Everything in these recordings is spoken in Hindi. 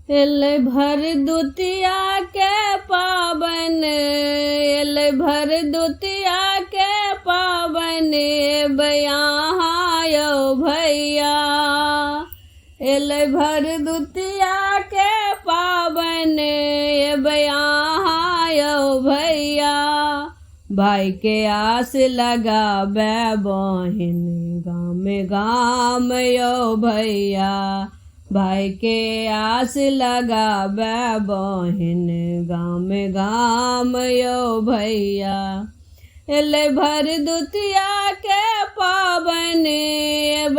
एलै भर दुतिया के पाबन, एलै भर दुतिया के पाबन, यहाँ यौ भैया। एलै भर दुतिया के पाबन, यहाँ यौ भैया। भाई के आस लगाबे बहिन, गाम गाम यौ भैया। भाई के आस लगाबे बहिन, गाम गाम यौ भैया। एलै भर दुतिया के पाबन,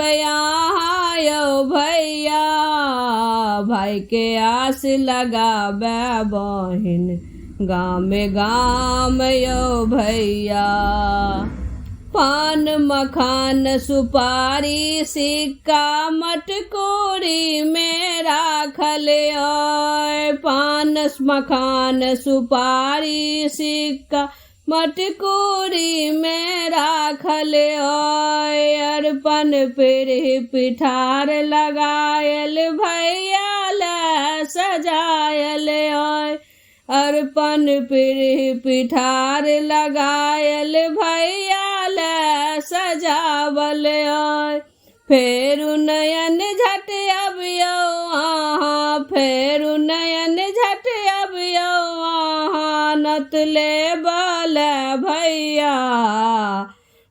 यहाँ यौ भैया। भाई के आस लगाबे बहिन, गाम गाम यौ भैया। पान मखान सुपारी सिक्का मटकोरी में राखल अय। पान मखान सुपारी सिक्का मटकोरी में राखल अय। अरपन पीढ़ी पिठार लगायल भैया ले सजायल अय। अरपन पीढ़ी पिठार लगायल भैया ले सजावल अय। फेरु नयन झट अबियौ आहाँ, फेरु नयन झट अबियौ आहाँ, नत लेबल भैया।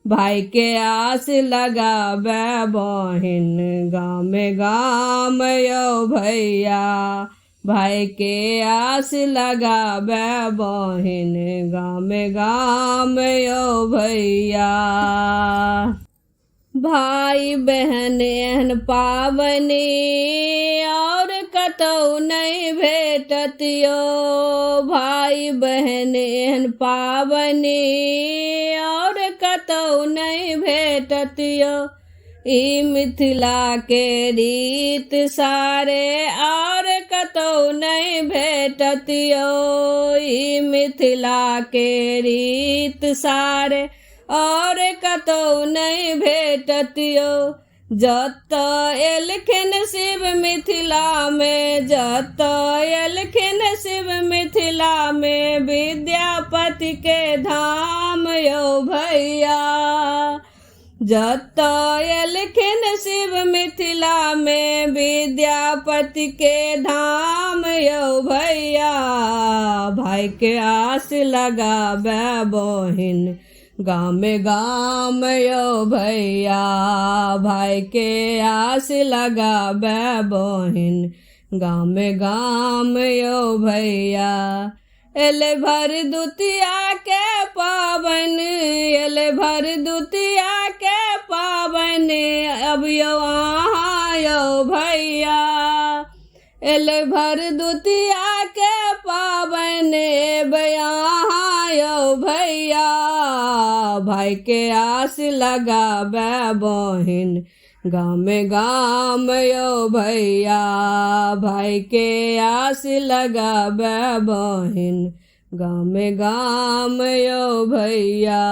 भाई के आस लगाबे बहिन, गाम गाम यौ भैया। भाई के आस लगाबे बहिन, गाम गाम यौ भैया। भाई बहन एहन पाबनि और कतौ नहीं भेटत यौ। भाई बहन एहन पाबनि और कतौ नहीं भेटत यौ। ई मिथिला के रीत सारे और कतौ नहीं भेटत यौ। ई मिथिला के रीत सारे और कतौ नहीं भेटत यौ। जत एलखिन शिव मिथिला में, जत एलखिन शिव मिथिला में, विद्यापति के धाम यौ भैया। जत एलखिन शिव मिथिला में, विद्यापति के धाम यौ भैया। भाई के आस लगाबे बहिन, गाम गाम यौ भैया। भाई के आस लगाबे बहिन, गाम गाम यौ भैया। एलै भर दुतिया के पाबन, एलै भर दुतिया के पाबन, अब यौ आहाँ यौ भैया। एलै भर दुतिया के पाबन, यहाँ यौ भैया। भाई के आस लगाबे बहिन, गाम गाम यौ भैया। भाई के आस लगाबे बहिन, गाम गाम यौ भैया।